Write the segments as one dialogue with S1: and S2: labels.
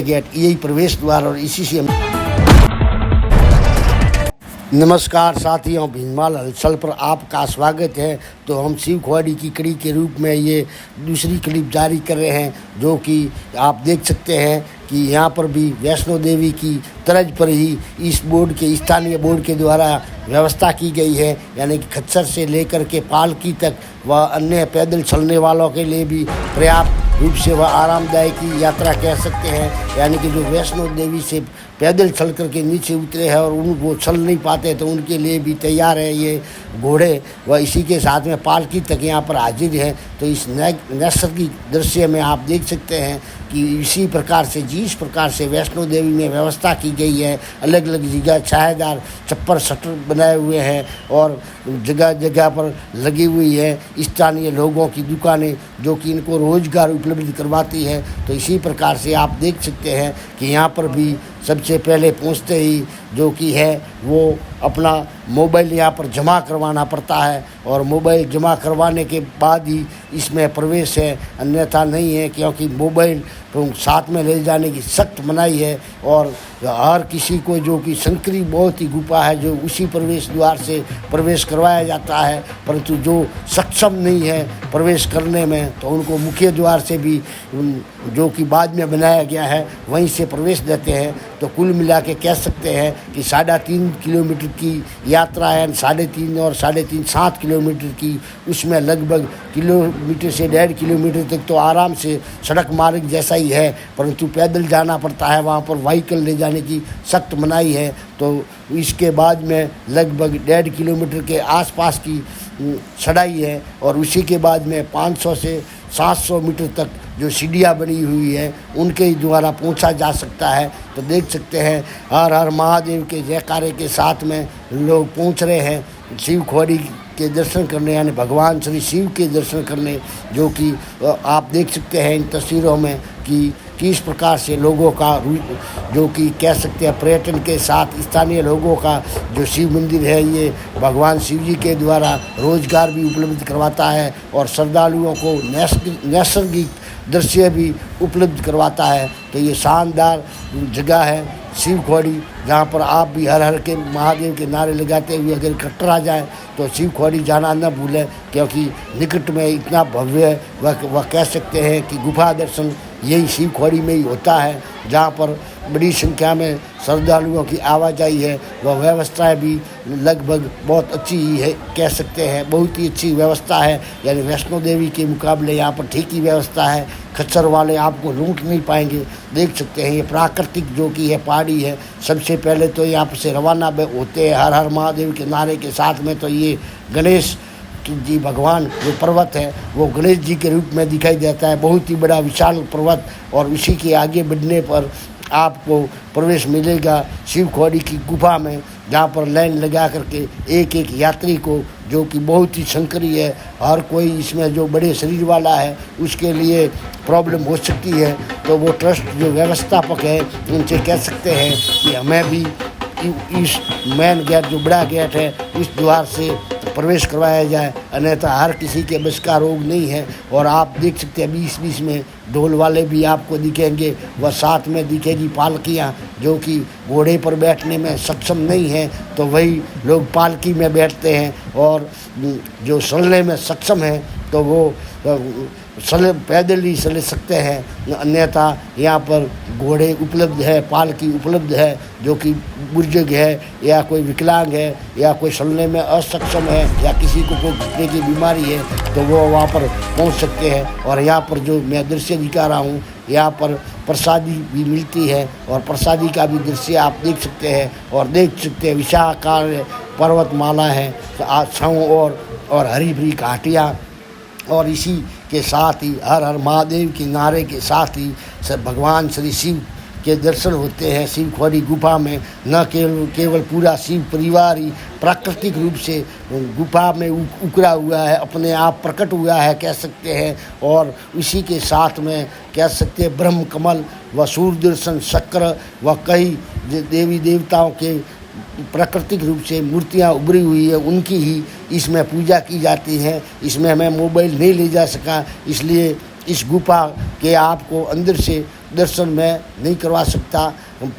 S1: Gate यही प्रवेश द्वार और इसी से नमस्कार साथियों, भीनमाल हलचल पर आपका स्वागत है। तो हम शिव खोड़ी की कड़ी के रूप में ये दूसरी क्लिप जारी कर रहे हैं, जो कि आप देख सकते हैं कि यहाँ पर भी वैष्णो देवी की तर्ज पर ही इस बोर्ड के स्थानीय बोर्ड के द्वारा व्यवस्था की गई है। यानी कि खच्चर से लेकर के पालकी तक व अन्य पैदल चलने वालों के लिए भी पर्याप्त रूप से वह आरामदायक यात्रा कह सकते हैं। यानी कि जो वैष्णो देवी से पैदल चल कर के नीचे उतरे हैं और वो चल नहीं पाते, तो उनके लिए भी तैयार है ये घोड़े व इसी के साथ में पालकी तक यहाँ पर हाजिर है। तो इस नैसर्गिक दृश्य में आप देख सकते हैं कि इसी प्रकार से जिस प्रकार से वैष्णो देवी में व्यवस्था की गई है, अलग अलग जगह छायादार छप्पर शटर बनाए हुए हैं और जगह जगह पर लगी हुई है स्थानीय लोगों की दुकानें, जो कि इनको रोजगार उपलब्ध करवाती है। तो इसी प्रकार से आप देख सकते हैं कि यहाँ पर भी सबसे पहले पहुँचते ही जो कि है वो अपना मोबाइल यहाँ पर जमा करवाना पड़ता है और मोबाइल जमा करवाने के बाद ही इसमें प्रवेश है, अन्यथा नहीं है, क्योंकि मोबाइल साथ में ले जाने की सख्त मनाही है। और हर किसी को जो कि संकरी बहुत ही गुफा है, जो उसी प्रवेश द्वार से प्रवेश करवाया जाता है, परंतु जो सक्षम नहीं है प्रवेश करने में, तो उनको मुख्य द्वार से भी जो कि बाद में बनाया गया है वहीं से प्रवेश देते हैं। तो कुल मिला के कह सकते हैं कि 3.5 किलोमीटर की यात्रा है, 3.5 और 3.5 7 किलोमीटर की, उसमें लगभग किलोमीटर से 1.5 किलोमीटर तक तो आराम से सड़क मार्ग जैसा ही है, परंतु पैदल जाना पड़ता है, वहाँ पर व्हीकल ले जाने की सख्त मनाही है। तो इसके बाद में लगभग 1.5 किलोमीटर के आसपास की चढ़ाई है और उसी के बाद में 500 से 700 मीटर तक जो सीढ़ियाँ बनी हुई है उनके द्वारा पहुंचा जा सकता है। तो देख सकते हैं हर हर महादेव के जयकारे के साथ में लोग पहुंच रहे हैं शिव खोड़ी के दर्शन करने, यानी भगवान श्री शिव के दर्शन करने, जो कि आप देख सकते हैं इन तस्वीरों में कि किस प्रकार से लोगों का जो कि कह सकते हैं पर्यटन के साथ स्थानीय लोगों का जो शिव मंदिर है ये भगवान शिव जी के द्वारा रोजगार भी उपलब्ध करवाता है और श्रद्धालुओं को नैसर्गिक दृश्य भी उपलब्ध करवाता है। तो ये शानदार जगह है शिव खोड़ी, जहाँ पर आप भी हर हर के महादेव के नारे लगाते हुए अगर इकट्ठा आ जाए तो शिव खोड़ी जाना न भूलें, क्योंकि निकट में इतना भव्य वह कह सकते हैं कि गुफा दर्शन यही शिव खोड़ी में ही होता है, जहाँ पर बड़ी संख्या में श्रद्धालुओं की आवाजाही है। वह व्यवस्थाएं भी लगभग बहुत अच्छी ही है, कह सकते हैं बहुत ही अच्छी व्यवस्था है। यानी वैष्णो देवी के मुकाबले यहाँ पर ठीक ही व्यवस्था है। खच्चर वाले आपको लूट नहीं पाएंगे। देख सकते हैं ये प्राकृतिक जो कि है पहाड़ी है। सबसे पहले तो यहाँ से रवाना होते हैं हर हर महादेव के नारे के साथ में, तो ये गणेश जी भगवान जो पर्वत है वो गणेश जी के रूप में दिखाई देता है, बहुत ही बड़ा विशाल पर्वत। और उसी के आगे बढ़ने पर आपको प्रवेश मिलेगा शिव खोड़ी की गुफा में, जहाँ पर लाइन लगा करके एक एक यात्री को, जो कि बहुत ही संकरी है, हर कोई इसमें जो बड़े शरीर वाला है उसके लिए प्रॉब्लम हो सकती है। तो वो ट्रस्ट जो व्यवस्थापक है उनसे कह सकते हैं कि हमें भी इस मेन गेट जो बड़ा गेट है उस द्वार से प्रवेश करवाया जाए, अन्यथा हर किसी के बस का रोग नहीं है। और आप देख सकते हैं बीच बीच में ढोल वाले भी आपको दिखेंगे, वह साथ में दिखेगी पालकियाँ, जो कि घोड़े पर बैठने में सक्षम नहीं है तो वही लोग पालकी में बैठते हैं, और जो चलने में सक्षम है तो वो पैदल ही चल सकते हैं, अन्यथा यहाँ पर घोड़े उपलब्ध है, पालकी उपलब्ध है, जो कि बुजुर्ग है या कोई विकलांग है या कोई चलने में असक्षम है या किसी को कोई घुटने की बीमारी है तो वो वहाँ पर पहुँच सकते हैं। और यहाँ पर जो मैं दृश्य दिखा रहा हूँ, यहाँ पर प्रसादी भी मिलती है और प्रसादी का भी दृश्य आप देख सकते हैं। और देख सकते हैं विशालकाय पर्वतमाला है, छाँव और हरी भरी घाटियाँ, और इसी के साथ ही हर हर महादेव के नारे के साथ ही भगवान श्री शिव के दर्शन होते हैं शिव खोड़ी गुफा में। न केवल पूरा शिव परिवार ही प्राकृतिक रूप से गुफा में उकरा हुआ है, अपने आप प्रकट हुआ है कह सकते हैं। और उसी के साथ में कह सकते हैं ब्रह्म कमल व सूर्य दर्शन चक्र व कई देवी देवताओं के प्राकृतिक रूप से मूर्तियाँ उभरी हुई है, उनकी ही इसमें पूजा की जाती है। इसमें मैं मोबाइल नहीं ले जा सका, इसलिए इस गुफा के आपको अंदर से दर्शन मैं नहीं करवा सकता,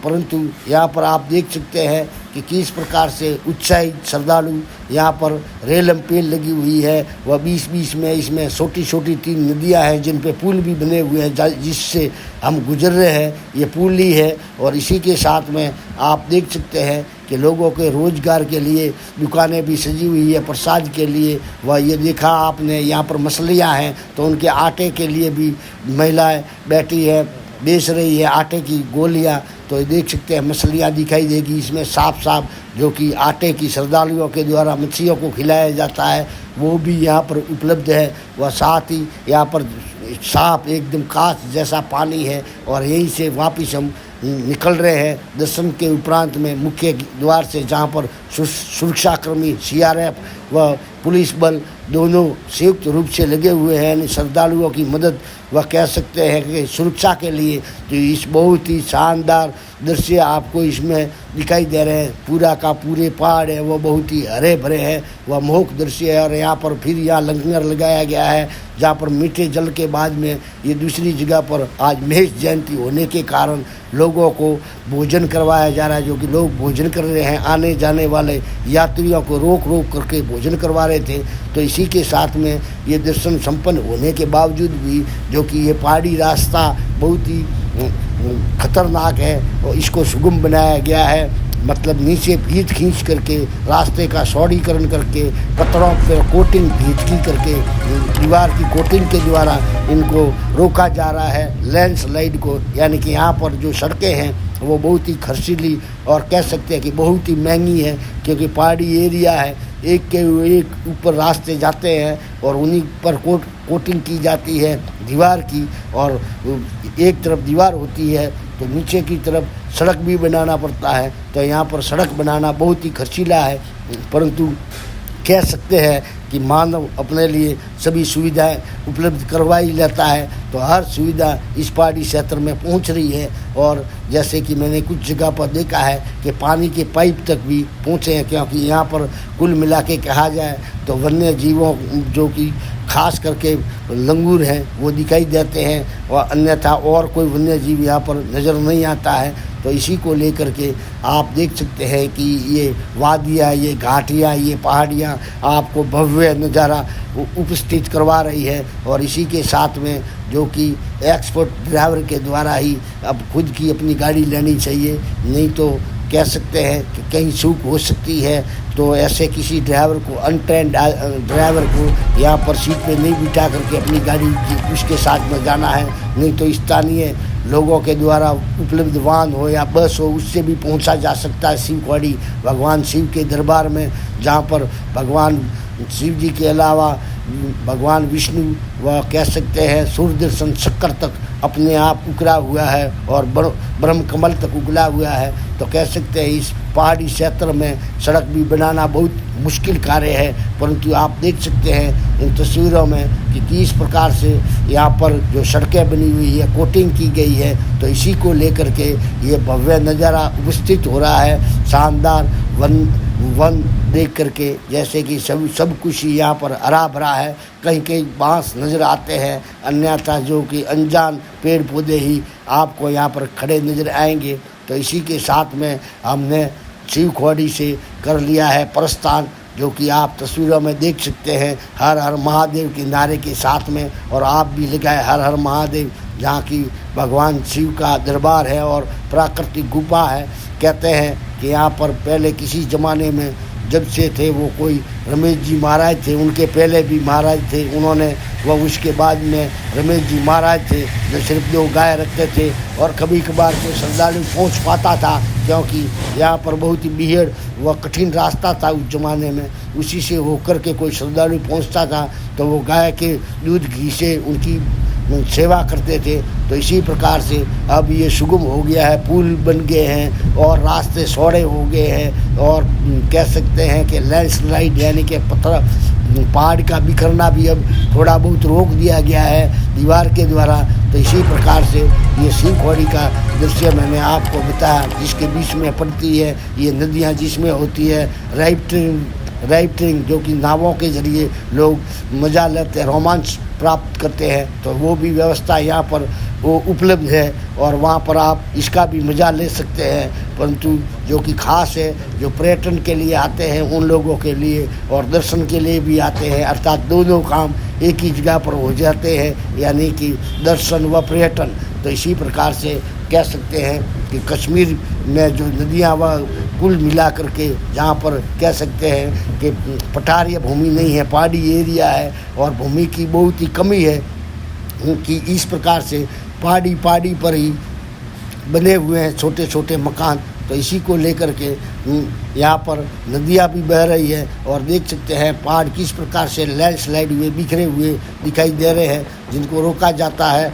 S1: परंतु यहाँ पर आप देख सकते हैं कि किस प्रकार से उत्साहित श्रद्धालु यहाँ पर रेलम पेल लगी हुई है। वह बीच बीच में इसमें छोटी छोटी 3 नदियाँ हैं जिन पे पुल भी बने हुए हैं जिससे हम गुजर रहे हैं, ये पुल ही है। और इसी के साथ में आप देख सकते हैं कि लोगों के रोज़गार के लिए दुकानें भी सजी हुई है, प्रसाद के लिए। वह ये देखा आपने यहाँ पर मछलियाँ हैं तो उनके आटे के लिए भी महिलाएं बैठी है, बेच रही है आटे की गोलियाँ। तो देख सकते हैं मछलियाँ दिखाई देगी इसमें साफ साफ, जो कि आटे की श्रद्धालुओं के द्वारा मच्छियों को खिलाया जाता है, वो भी यहाँ पर उपलब्ध है। वह साथ ही यहाँ पर साफ एकदम कांच जैसा पानी है। और यहीं से वापस हम निकल रहे हैं दर्शन के उपरांत में मुख्य द्वार से, जहाँ पर सुरक्षाकर्मी CRF व पुलिस बल दोनों संयुक्त रूप से लगे हुए हैं यानी श्रद्धालुओं की मदद वह कह सकते हैं कि सुरक्षा के लिए। तो इस बहुत ही शानदार दृश्य आपको इसमें दिखाई दे रहे हैं। पूरा का पूरे पहाड़ है वो बहुत ही हरे भरे हैं, वह मोहक दृश्य है। और यहाँ पर फिर यहाँ लंगर लगाया गया है जहाँ पर मीठे जल के बाद में ये दूसरी जगह पर आज महेश जयंती होने के कारण लोगों को भोजन करवाया जा रहा है, जो कि लोग भोजन कर रहे हैं। आने जाने वाले यात्रियों को रोक रोक करके भोजन करवा रहे थे। तो इसी के साथ में ये दर्शन संपन्न होने के बावजूद भी, जो कि ये पहाड़ी रास्ता बहुत ही खतरनाक है और इसको सुगम बनाया गया है। मतलब नीचे भीत खींच करके रास्ते का चौड़ीकरण करके पत्थरों पर कोटिंग भीतकी करके दीवार की कोटिंग के द्वारा इनको रोका जा रहा है लैंडस्लाइड को। यानी कि यहाँ पर जो सड़कें हैं वो बहुत ही खर्चीली और कह सकते हैं कि बहुत ही महंगी है, क्योंकि पहाड़ी एरिया है, एक के एक ऊपर रास्ते जाते हैं और उन्हीं पर कोटिंग की जाती है दीवार की। और एक तरफ दीवार होती है तो नीचे की तरफ सड़क भी बनाना पड़ता है। तो यहाँ पर सड़क बनाना बहुत ही खर्चीला है, परंतु कह सकते हैं कि मानव अपने लिए सभी सुविधाएं उपलब्ध करवा ही लेता है। तो हर सुविधा इस पहाड़ी क्षेत्र में पहुंच रही है। और जैसे कि मैंने कुछ जगह पर देखा है कि पानी के पाइप तक भी पहुंचे हैं, क्योंकि यहाँ पर कुल मिला के कहा जाए तो वन्य जीवों जो कि खास करके लंगूर हैं वो दिखाई देते हैं और अन्यथा और कोई वन्य जीव यहाँ पर नज़र नहीं आता है। तो इसी को लेकर के आप देख सकते हैं कि ये वादियाँ, ये घाटियाँ, ये पहाड़ियाँ आपको भव्य नज़ारा उपस्थित करवा रही है। और इसी के साथ में जो कि एक्सपर्ट ड्राइवर के द्वारा ही अब खुद की अपनी गाड़ी लेनी चाहिए, नहीं तो कह सकते हैं कि कहीं चूक हो सकती है। तो ऐसे किसी ड्राइवर को, अनट्रेंड ड्राइवर को यहाँ पर सीट पे नहीं बिठा करके अपनी गाड़ी उसके साथ में जाना है, नहीं तो स्थानीय लोगों के द्वारा उपलब्ध वाहन हो या बस हो उससे भी पहुँचा जा सकता है शिवखोड़ी भगवान शिव के दरबार में, जहाँ पर भगवान शिव जी के अलावा भगवान विष्णु व कह सकते हैं सूर्यदर्शन चक्र तक अपने आप उकरा हुआ है और ब्रह्म कमल तक उगला हुआ है। तो कह सकते हैं इस पहाड़ी क्षेत्र में सड़क भी बनाना बहुत मुश्किल कार्य है, परंतु आप देख सकते हैं इन तस्वीरों में कि किस प्रकार से यहाँ पर जो सड़कें बनी हुई है, कोटिंग की गई है। तो इसी को लेकर के ये भव्य नज़ारा उपस्थित हो रहा है। शानदार वन देख करके जैसे कि सब कुछ ही यहाँ पर हरा भरा है, कहीं कहीं बांस नज़र आते हैं, अन्यथा जो कि अनजान पेड़ पौधे ही आपको यहाँ पर खड़े नज़र आएंगे। तो इसी के साथ में हमने शिवखोड़ी से कर लिया है प्रस्थान, जो कि आप तस्वीरों में देख सकते हैं हर हर महादेव के नारे के साथ में। और आप भी लगाए हर हर महादेव, जहाँ की भगवान शिव का दरबार है और प्राकृतिक गुफा है। कहते हैं कि यहाँ पर पहले किसी ज़माने में जब से थे वो कोई रमेश जी महाराज थे, उनके पहले भी महाराज थे उन्होंने, वह उसके बाद में रमेश जी महाराज थे जो सिर्फ 2 गाय रखते थे। और कभी कभार कोई श्रद्धालु पहुँच पाता था, क्योंकि यहाँ पर बहुत ही भीड़ व कठिन रास्ता था उस ज़माने में, उसी से होकर के कोई श्रद्धालु पहुँचता था तो वो गाय के दूध घी से उनकी सेवा करते थे। तो इसी प्रकार से अब ये सुगम हो गया है, पुल बन गए हैं और रास्ते चौड़े हो गए हैं। और कह सकते हैं कि लैंडस्लाइड यानी कि पहाड़ का बिखरना भी अब थोड़ा बहुत रोक दिया गया है दीवार के द्वारा। तो इसी प्रकार से ये शिवखोड़ी का दृश्य मैंने आपको बताया, जिसके बीच में पड़ती है ये नदियाँ, जिसमें होती है राफ्टिंग जो कि नावों के जरिए लोग मज़ा लेते हैं, रोमांच प्राप्त करते हैं। तो वो भी व्यवस्था यहाँ पर वो उपलब्ध है और वहाँ पर आप इसका भी मज़ा ले सकते हैं। परंतु जो कि ख़ास है, जो पर्यटन के लिए आते हैं उन लोगों के लिए और दर्शन के लिए भी आते हैं, अर्थात दोनों काम एक ही जगह पर हो जाते हैं, यानी कि दर्शन व पर्यटन। तो इसी प्रकार से कह सकते हैं कि कश्मीर में जो नदियाँ व कुल मिला करके जहाँ पर कह सकते हैं कि पठारीय भूमि नहीं है, पहाड़ी एरिया है और भूमि की बहुत ही कमी है, कि इस प्रकार से पहाड़ी पर ही बने हुए हैं छोटे छोटे मकान। तो इसी को लेकर के यहाँ पर नदियाँ भी बह रही है और देख सकते हैं पहाड़ किस प्रकार से लैंडस्लाइड हुए बिखरे हुए दिखाई दे रहे हैं, जिनको रोका जाता है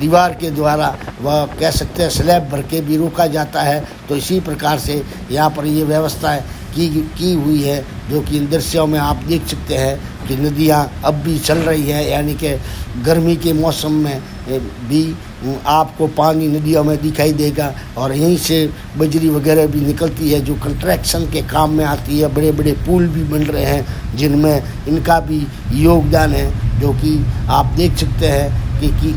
S1: दीवार के द्वारा, वह कह सकते हैं स्लैब भर के भी रोका जाता है। तो इसी प्रकार से यहाँ पर ये व्यवस्था की हुई है, जो कि इन दृश्यों में आप देख सकते हैं कि नदियाँ अब भी चल रही है, यानी कि गर्मी के मौसम में भी आपको पानी नदियों में दिखाई देगा और यहीं से बजरी वगैरह भी निकलती है जो कंस्ट्रक्शन के काम में आती है। बड़े बड़े पुल भी बन रहे हैं जिनमें इनका भी योगदान है, जो कि आप देख सकते हैं कि